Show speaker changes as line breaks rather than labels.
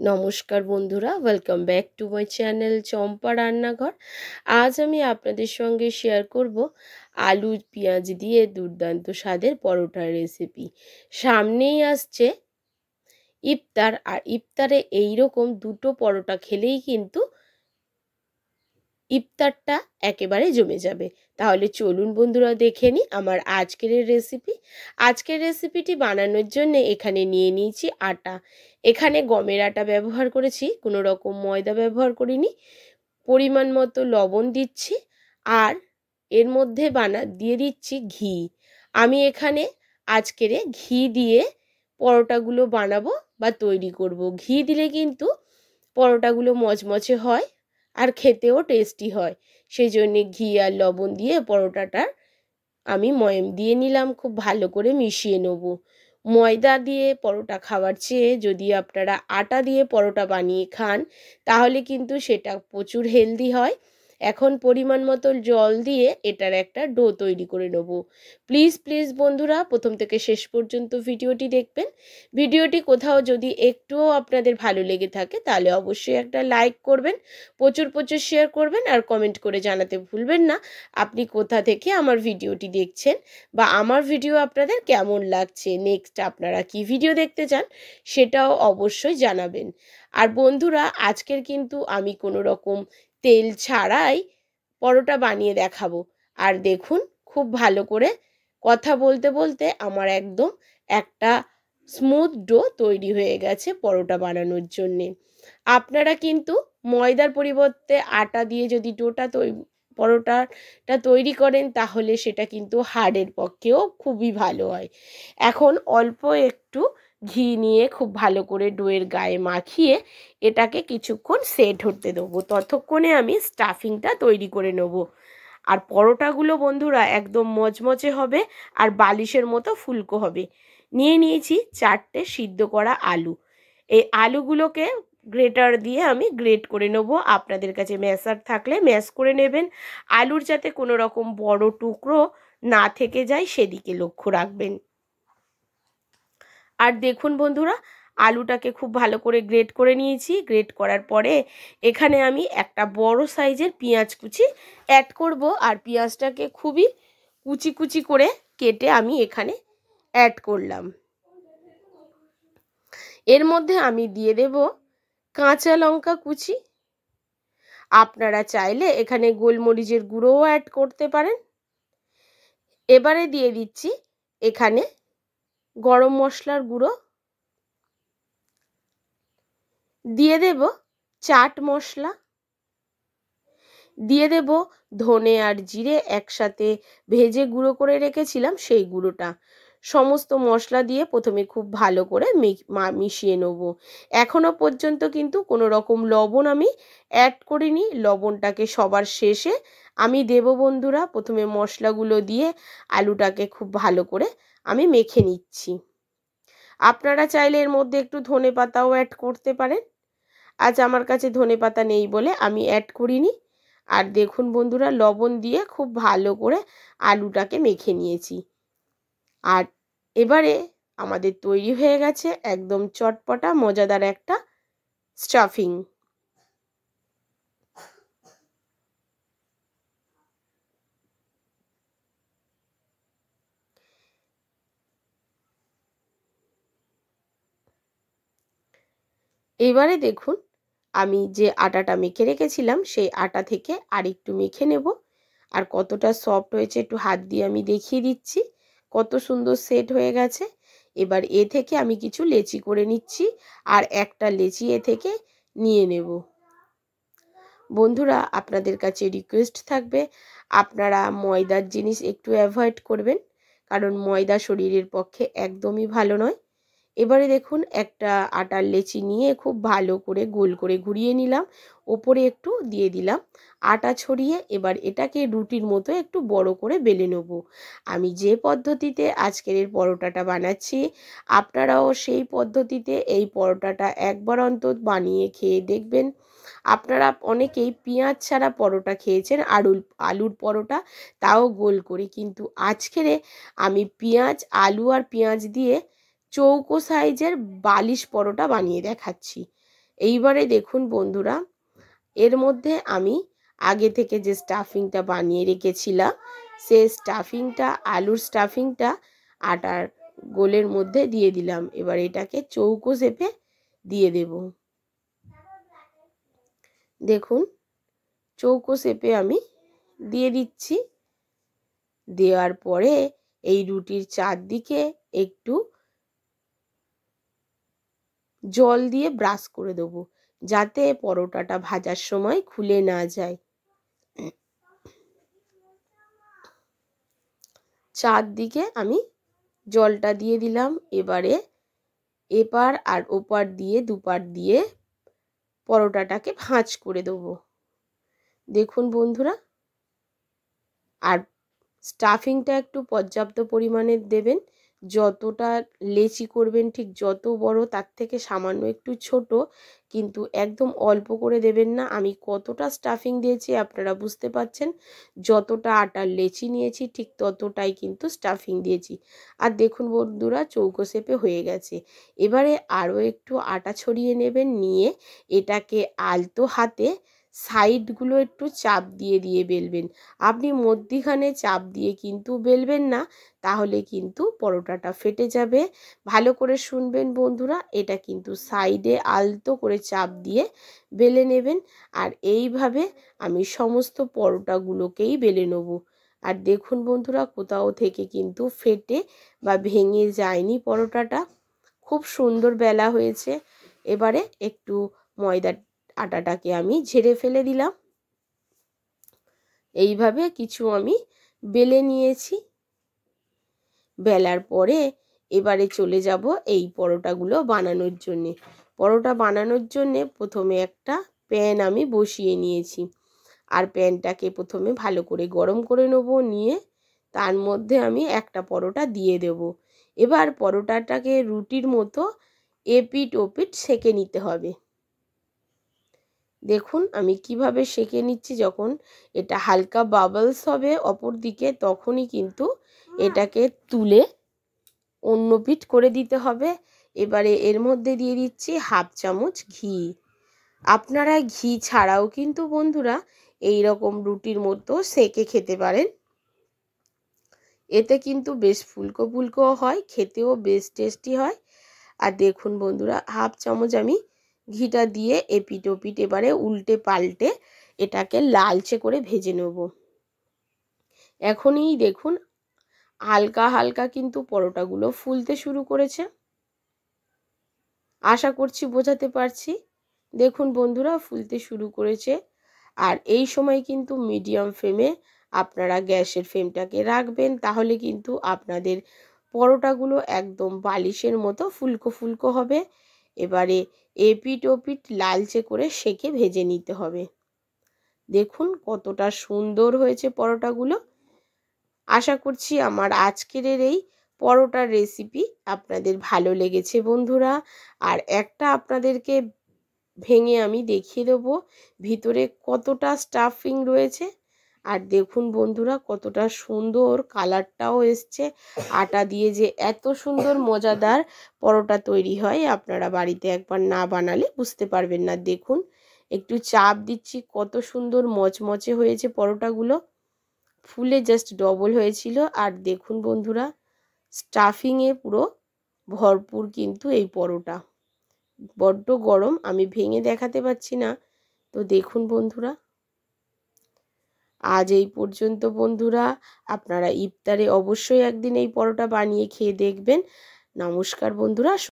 নমস্কার বন্ধুরা, welcome back to my channel Champa Rannaghar. আজ আমি আপনাদের সঙ্গে শেয়ার করব আলু পেঁয়াজ দিয়ে দুর্দান্ত স্বাদের পরোটার রেসিপি। সামনেই আসছে ইফতার, আর ইফতারে এইরকম দুটো পরোটা খেলেই কিন্তু ইফতারটা একেবারে জমে যাবে। তাহলে চলুন বন্ধুরা দেখে নিই আমার আজকের রেসিপি। আজকের রেসিপিটি বানানোর জন্য এখানে নিয়ে নিয়েছি আটা। এখানে গমের আটা ব্যবহার করেছি, কোনো রকম ময়দা ব্যবহার করিনি। পরিমাণ মতো লবণ দিচ্ছি, আর এর মধ্যে দিয়ে দিচ্ছি ঘি। আমি এখানে আজকের ঘি দিয়ে পরোটাগুলো বানাবো বা তৈরি করব। ঘি দিলে কিন্তু পরোটাগুলো মচমচে হয় আর খেতেও টেস্টি হয়। সেই জন্যে ঘি আর লবণ দিয়ে পরোটাটার আমি ময়াম দিয়ে নিলাম, খুব ভালো করে মিশিয়ে নেব। ময়দা দিয়ে পরোটা খাওয়ার চেয়ে যদি আপনারা আটা দিয়ে পরোটা বানিয়ে খান তাহলে কিন্তু সেটা প্রচুর হেলদি হয়। এখন পরিমাণ মতো জল দিয়ে এটার একটা ডো তৈরি করে নেব। প্লিজ প্লিজ বন্ধুরা প্রথম থেকে শেষ পর্যন্ত ভিডিওটি দেখবেন। ভিডিওটি কোথাও যদি একটুও আপনাদের ভালো লেগে থাকে তাহলে অবশ্যই একটা লাইক করবেন, প্রচুর প্রচুর শেয়ার করবেন, আর কমেন্ট করে জানাতে ভুলবেন না আপনি কোথা থেকে আমার ভিডিওটি দেখছেন বা আমার ভিডিও আপনাদের কেমন লাগছে। নেক্সট আপনারা কি ভিডিও দেখতে চান সেটাও অবশ্যই জানাবেন। আর বন্ধুরা আজকের কিন্তু আমি কোনো রকম তেল ছাড়াই পরোটা বানিয়ে দেখাবো। আর দেখুন খুব ভালো করে কথা বলতে বলতে আমার একদম একটা স্মুথ ডো তৈরি হয়ে গেছে পরোটা বানানোর জন্যে। আপনারা কিন্তু ময়দার পরিবর্তে আটা দিয়ে যদি পরোটাটা তৈরি করেন তাহলে সেটা কিন্তু হাড়ের পক্ষেও খুবই ভালো হয়। এখন অল্প একটু ঘি নিয়ে খুব ভালো করে ডোয়ের গায়ে মাখিয়ে এটাকে কিছুক্ষণ সেট হতে দেবো। ততক্ষণে আমি স্টাফিংটা তৈরি করে নেব। আর পরোটাগুলো বন্ধুরা একদম মচমচে হবে আর বালিশের মতো ফুলকো হবে। নিয়ে নিয়েছি 4টে সিদ্ধ করা আলু। এই আলুগুলোকে গ্রেটার দিয়ে আমি গ্রেট করে নেব। আপনাদের কাছে ম্যাশার থাকলে ম্যাশ করে নেবেন। আলুর যাতে কোনো রকম বড় টুকরো না থেকে যায় সেদিকে লক্ষ্য রাখবেন। আর দেখুন বন্ধুরা আলুটাকে খুব ভালো করে গ্রেট করে নিয়েছি। গ্রেট করার পরে এখানে আমি একটা বড় সাইজের পেঁয়াজ কুচি অ্যাড করব, আর পেঁয়াজটাকে খুবই কুচি কুচি করে কেটে আমি এখানে অ্যাড করলাম। এর মধ্যে আমি দিয়ে দেব কাঁচা লঙ্কা কুচি। আপনারা চাইলে এখানে গোলমরিচের গুঁড়োও অ্যাড করতে পারেন। এবারে দিয়ে দিচ্ছি এখানে গরম মশলার গুঁড়ো, দিয়ে দেব চাট মশলা, দিয়ে দেব ধনে আর জিরে একসাথে ভেজে গুঁড়ো করে রেখেছিলাম সেই গুঁড়োটা। সমস্ত মশলা দিয়ে প্রথমে খুব ভালো করে মিশিয়ে নেব। এখনো পর্যন্ত কিন্তু কোনো রকম লবণ আমি অ্যাড করিনি। লবণটাকে সবার শেষে আমি দেব বন্ধুরা। প্রথমে মশলাগুলো দিয়ে আলুটাকে খুব ভালো করে আমি মেখে নিচ্ছি। আপনারা চাইলে এর মধ্যে একটু ধনেপাতাও অ্যাড করতে পারেন। আজ আমার কাছে ধনেপাতা নেই বলে আমি অ্যাড করিনি। আর দেখুন বন্ধুরা লবণ দিয়ে খুব ভালো করে আলুটাকে মেখে নিয়েছি। আর এবারে আমাদের তৈরি হয়ে গেছে একদম চটপটা মজাদার একটা স্টাফিং। এবারে দেখুন আমি যে আটাটা মেখে রেখেছিলাম সেই আটা থেকে আরেকটু মেখে নেব। আর কতটা সফট হয়েছে একটু হাত দিয়ে আমি দেখিয়ে দিচ্ছি, কত সুন্দর সেট হয়ে গেছে। এবার এ থেকে আমি কিছু লেচি করে নিচ্ছি, আর একটা লেচি এ থেকে নিয়ে নেব। বন্ধুরা আপনাদের কাছে রিকোয়েস্ট থাকবে আপনারা ময়দার জিনিস একটু অ্যাভয়েড করবেন, কারণ ময়দা শরীরের পক্ষে একদমই ভালো নয়। এবারে দেখুন একটা আটার লেচি নিয়ে খুব ভালো করে গোল করে ঘুরিয়ে নিলাম, ওপরে একটু দিয়ে দিলাম আটা ছড়িয়ে। এবার এটাকে রুটির মতো একটু বড় করে বেলে নেব। আমি যে পদ্ধতিতে আজকের এই পরোটাটা বানাচ্ছি আপনারাও সেই পদ্ধতিতে এই পরোটাটা একবার অন্তত বানিয়ে খেয়ে দেখবেন। আপনারা অনেকেই পেঁয়াজ ছাড়া পরোটা খেয়েছেন, আলুর পরোটা, তাও গোল করে, কিন্তু আজকের আমি পেঁয়াজ আলু আর পেঁয়াজ দিয়ে চৌকো সাইজের বালিশ পরোটা বানিয়ে দেখাচ্ছি। এইবারে দেখুন বন্ধুরা, এর মধ্যে আমি আগে থেকে যে স্টাফিংটা বানিয়ে রেখেছিলাম সেই স্টাফিংটা, আলুর স্টাফিংটা আটার গোলের মধ্যে দিয়ে দিলাম। এবার এটাকে চৌকো শেপে দিয়ে দেব। দেখুন চৌকো শেপে আমি দিয়ে দিচ্ছি। দেওয়ার পরে এই রুটির চারদিকে একটু জল দিয়ে ব্রাশ করে দেবো, যাতে পরোটাটা ভাজার সময় খুলে না যায়। চারদিকে আমি জলটা দিয়ে দিলাম। এবারে এপার আর ওপার দিয়ে দুপার দিয়ে পরোটাটাকে ভাঁজ করে দেবো। দেখুন বন্ধুরা, আর স্টাফিংটা একটু পর্যাপ্ত পরিমাণে দেবেন। যতটা লেচি করবেন ঠিক যত বড় তার থেকে সামান্য একটু ছোট, কিন্তু একদম অল্প করে দেবেন না। আমি কতটা স্টাফিং দিয়েছি আপনারা বুঝতে পারছেন। যতটা আটার লেচি নিয়েছি ঠিক ততটাই কিন্তু স্টাফিং দিয়েছি। আর দেখুন বন্ধুরা, চৌকো শেপে হয়ে গেছে। এবারে আরও একটু আটা ছড়িয়ে নেবেন, নিয়ে এটাকে আলতো হাতে সাইডগুলো একটু চাপ দিয়ে দিয়ে বেলবেন। আপনি মধ্যিখানে চাপ দিয়ে কিন্তু বেলবেন না, তাহলে কিন্তু পরোটাটা ফেটে যাবে। ভালো করে শুনবেন বন্ধুরা, এটা কিন্তু সাইডে আলতো করে চাপ দিয়ে বেলে নেবেন। আর এইভাবে আমি সমস্ত পরোটাগুলোকেই বেলে নেব। আর দেখুন বন্ধুরা, কোথাও থেকে কিন্তু ফেটে বা ভেঙে যায়নি পরোটাটা, খুব সুন্দর বেলা হয়েছে। এবারে একটু ময়দা আটাটাকে আমি ঝেড়ে ফেলে দিলাম। এইভাবে কিছু আমি বেলে নিয়েছি। বেলার পরে এবারে চলে যাব এই পরোটাগুলো বানানোর জন্যে। পরোটা বানানোর জন্যে প্রথমে একটা প্যান আমি বসিয়ে নিয়েছি। আর প্যানটাকে প্রথমে ভালো করে গরম করে নেব, নিয়ে তার মধ্যে আমি একটা পরোটা দিয়ে দেব। এবার পরোটাটাকে রুটির মতো এপিট ওপিট সেঁকে নিতে হবে। দেখুন আমি কিভাবে সেঁকে নিচ্ছি। যখন এটা হালকা বাবলস হবে অপর দিকে, তখনই কিন্তু এটাকে তুলে অন্য পিঠ করে দিতে হবে। এবারে এর মধ্যে দিয়ে দিচ্ছি হাফ চামচ ঘি। আপনারা ঘি ছাড়াও কিন্তু বন্ধুরা এই রকম রুটির মতো সেঁকে খেতে পারেন। এতে কিন্তু বেশ ফুলকো ফুলকো হয়, খেতেও বেশ টেস্টি হয়। আর দেখুন বন্ধুরা, হাফ চামচ আমি ঘিটা দিয়ে এপিট ওপিট এবারে উল্টে পাল্টে এটাকে লালচে করে ভেজে নেব। এখনই দেখুন হালকা হালকা কিন্তু পরোটাগুলো ফুলতে শুরু করেছে। আশা করছি বোঝাতে পারছি। দেখুন বন্ধুরা, ফুলতে শুরু করেছে। আর এই সময় কিন্তু মিডিয়াম ফ্লেমে আপনারা গ্যাসের ফ্লেমটাকে রাখবেন, তাহলে কিন্তু আপনাদের পরোটাগুলো একদম বালিশের মতো ফুলকো ফুলকো হবে। এবারে এপিট ওপিট লালচে করে সেঁকে ভেজে নিতে হবে। দেখুন কতটা সুন্দর হয়েছে পরোটাগুলো। আশা করছি আমার আজকের এই পরোটার রেসিপি আপনাদের ভালো লেগেছে বন্ধুরা। আর একটা আপনাদেরকে ভেঙে আমি দেখিয়ে দেবো ভিতরে কতটা স্টাফিং রয়েছে। আর দেখুন বন্ধুরা, কতটা সুন্দর কালারটাও এসছে। আটা দিয়ে যে এত সুন্দর মজাদার পরোটা তৈরি হয়, আপনারা বাড়িতে একবার না বানালে বুঝতে পারবেন না। দেখুন একটু চাপ দিচ্ছি, কত সুন্দর মচমচে হয়েছে পরোটাগুলো, ফুলে জাস্ট ডবল হয়েছিল। আর দেখুন বন্ধুরা, স্টাফিংয়ে পুরো ভরপুর কিন্তু এই পরোটা। বড্ড গরম, আমি ভেঙে দেখাতে পারছি না। তো দেখুন বন্ধুরা, আজ এই পর্যন্ত বন্ধুরা। আপনারা ইফতারে অবশ্যই একদিন এই পরোটা বানিয়ে খেয়ে দেখবেন। নমস্কার বন্ধুরা।